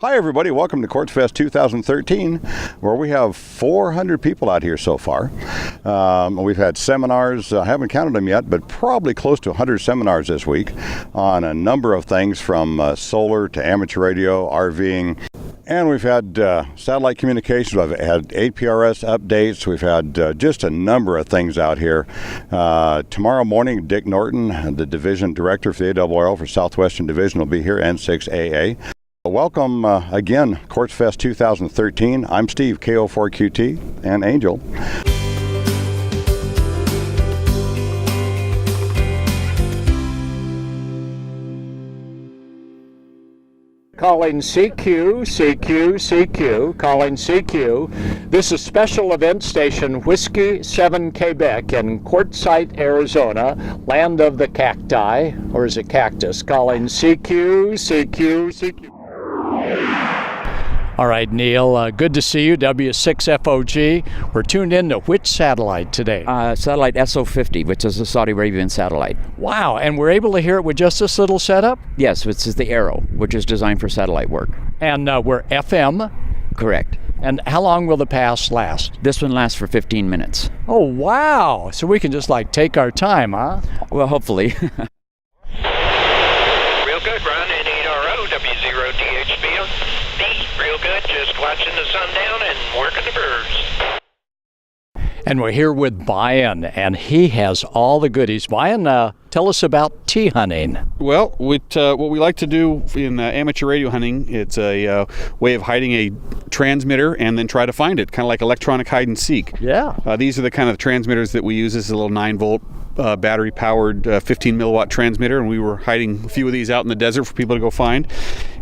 Hi everybody, welcome to Quartzfest 2013, where we have 400 people out here so far. We've had seminars, I haven't counted them yet, but probably close to 100 seminars this week on a number of things from solar to amateur radio, RVing. And we've had satellite communications, we've had APRS updates, we've had just a number of things out here. Tomorrow morning, Dick Norton, the division director for the AOL for Southwestern Division, will be here, N6AA. Welcome again, Quartzfest 2013. I'm Steve, KO4QT, and Angel. Calling CQ, CQ, CQ, calling CQ. This is Special Event Station Whiskey 7 Quebec in Quartzite, Arizona, land of the cacti, or is it cactus? Calling CQ, CQ, CQ. All right, Neil, good to see you, W6FOG. We're tuned in to which satellite today? Satellite SO50, which is a Saudi Arabian satellite. Wow, and we're able to hear it with just this little setup? Yes, which is the Arrow, which is designed for satellite work. And we're FM? Correct. And how long will the pass last? This one lasts for 15 minutes. Oh, wow. So we can just take our time, huh? Well, hopefully. Real good, Ron, N8RO, W0DHB. Real good, just watching the sundown and working the birds. And we're here with Bayan, and he has all the goodies. Bayan, tell us about tea hunting. Well, what we like to do in amateur radio hunting, it's a way of hiding a transmitter and then try to find it, kind of like electronic hide and seek. Yeah. These are the kind of transmitters that we use. This is a little 9-volt battery-powered 15-milliwatt transmitter, and we were hiding a few of these out in the desert for people to go find.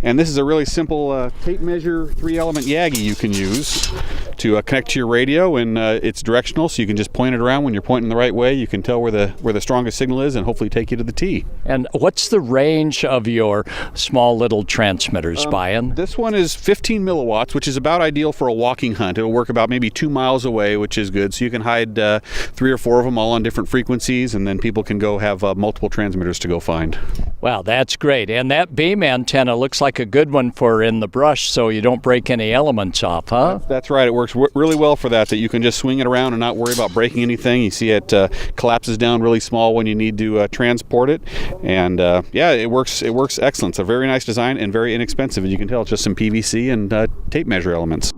And this is a really simple tape measure 3-element Yagi you can use to connect to your radio, and it's directional, so you can just point it around. When you're pointing the right way, you can tell where the strongest signal is and hopefully take you to the tee. And what's the range of your small little transmitters, Bayan? This one is 15 milliwatts, which is about ideal for a walking hunt. It'll work about maybe 2 miles away, which is good. So you can hide 3 or 4 of them all on different frequencies, and then people can go have multiple transmitters to go find. Wow, that's great. And that beam antenna looks like a good one for in the brush so you don't break any elements off, huh? That's right. It works really well for that you can just swing it around and not worry about breaking anything. You see it collapses down really small when you need to transport it. And yeah, it works excellent. It's a very nice design and very inexpensive. And you can tell it's just some PVC and tape measure elements.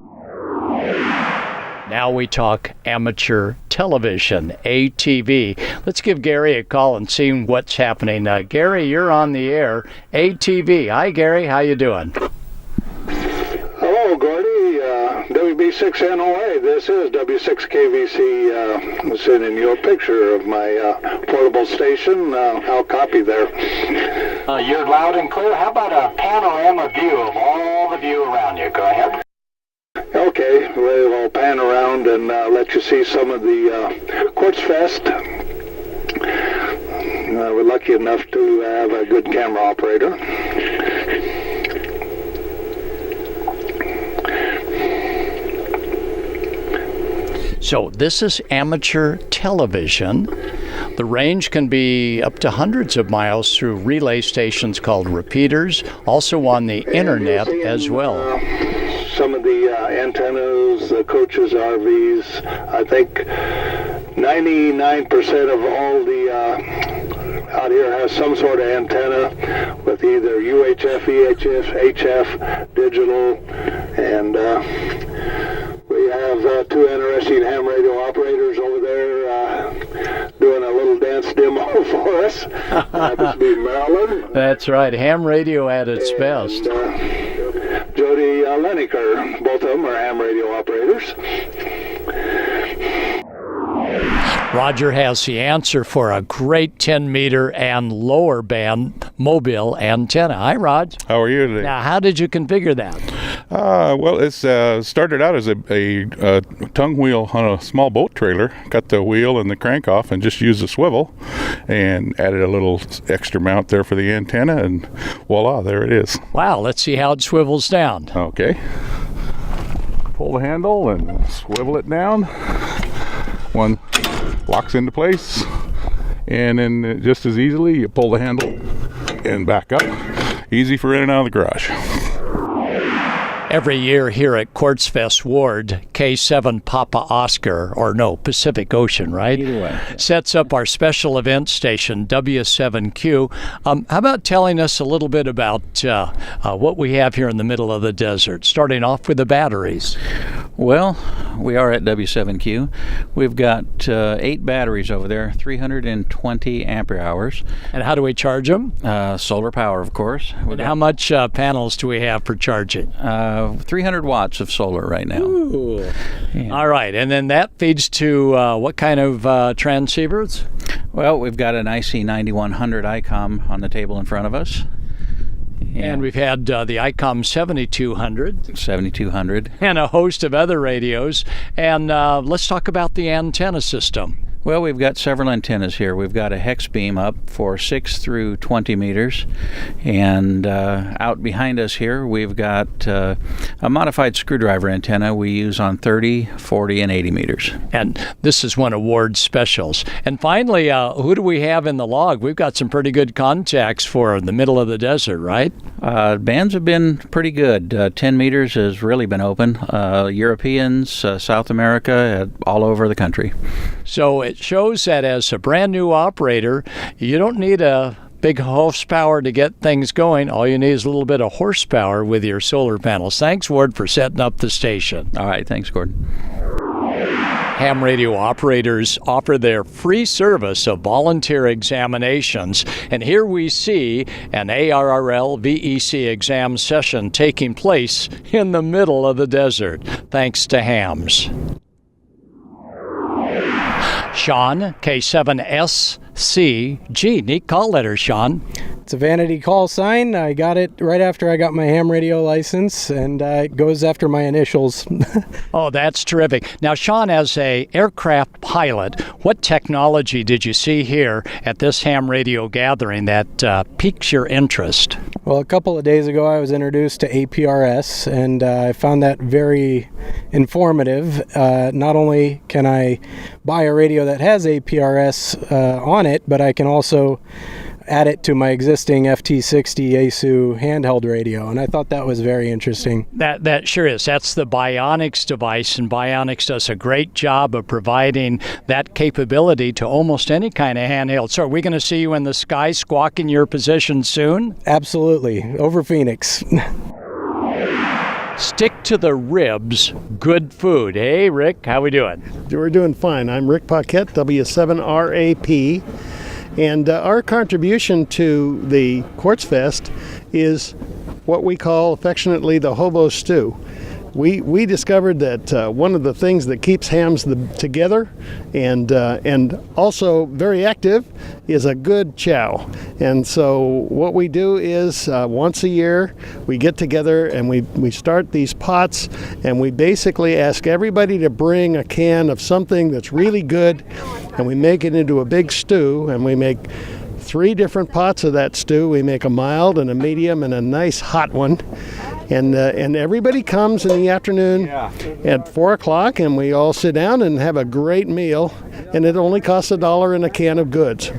Now we talk amateur television, ATV. Let's give Gary a call and see what's happening. Gary, you're on the air. ATV. Hi, Gary. How you doing? Hello, Gordy. WB6NOA. This is W6KVC sending you a picture of my portable station. I'll copy there. You're loud and clear. How about a panorama view of all the view around you? Go ahead. Okay, we'll pan around and let you see some of the Quartzfest. We're lucky enough to have a good camera operator. So this is amateur television. The range can be up to hundreds of miles through relay stations called repeaters, also on the internet as well. Some of the antennas, the coaches, RVs, I think 99% of all the out here has some sort of antenna with either UHF, EHF, HF, digital, and we have 2 interesting ham radio operators over there doing a little dance demo for us. Happens to be Maryland. That's right, ham radio at its best. Jody Leniker, both of them are ham radio operators. Roger has the answer for a great 10-meter and lower band mobile antenna. Hi, Rod. How are you today? Now, how did you configure that? Well, it's started out as a tongue wheel on a small boat trailer. Cut the wheel and the crank off and just used a swivel and added a little extra mount there for the antenna, and voila, there it is. Wow, let's see how it swivels down. Okay. Pull the handle and swivel it down. One locks into place, and then just as easily you pull the handle and back up. Easy for in and out of the garage. Every year here at Quartzfest Ward, K7 Papa Oscar, or no, Pacific Ocean, right? Either way. Sets up our special event station, W7Q. How about telling us a little bit about what we have here in the middle of the desert, starting off with the batteries? Well, we are at W7Q. We've got 8 batteries over there, 320 ampere hours. And how do we charge them? Solar power, of course. And how much panels do we have for charging? 300 watts of solar right now. Ooh. Yeah. All right, and then that feeds to what kind of transceivers? Well, we've got an IC9100 ICOM on the table in front of us. And we've had the ICOM 7200. 7200. And a host of other radios. And let's talk about the antenna system. Well, we've got several antennas here. We've got a hex beam up for 6 through 20 meters. And out behind us here, we've got a modified screwdriver antenna we use on 30, 40, and 80 meters. And this is one of Ward's specials. And finally, who do we have in the log? We've got some pretty good contacts for the middle of the desert, right? Bands have been pretty good. 10 meters has really been open. Europeans, South America, all over the country. So it shows that as a brand new operator, you don't need a big horsepower to get things going. All you need is a little bit of horsepower with your solar panels. Thanks, Ward, for setting up the station. All right, thanks, Gordon. Ham radio operators offer their free service of volunteer examinations, and here we see an ARRL VEC exam session taking place in the middle of the desert, thanks to hams. Sean, K7SCG. Neat call letter, Sean. It's a vanity call sign. I got it right after I got my ham radio license, and it goes after my initials. Oh, that's terrific. Now, Sean, as a aircraft pilot, what technology did you see here at this ham radio gathering that piques your interest? Well, a couple of days ago, I was introduced to APRS, and I found that very informative. Not only can I buy a radio that has APRS on it, but I can also add it to my existing FT60 Yaesu handheld radio, and I thought that was very interesting. That sure is. That's the Bionics device, and Bionics does a great job of providing that capability to almost any kind of handheld. So are we going to see you in the sky squawking your position soon? Absolutely. Over Phoenix. Stick to the ribs, good food. Hey, Rick, how we doing? We're doing fine. I'm Rick Paquette, W7RAP. And our contribution to the Quartzfest is what we call affectionately the hobo stew. We discovered that one of the things that keeps hams together and also very active is a good chow. And so what we do is once a year we get together and we start these pots, and we basically ask everybody to bring a can of something that's really good, and we make it into a big stew, and we make 3 different pots of that stew. We make a mild and a medium and a nice hot one. And everybody comes in the afternoon at 4 o'clock, and we all sit down and have a great meal, and it only costs $1 in a can of goods.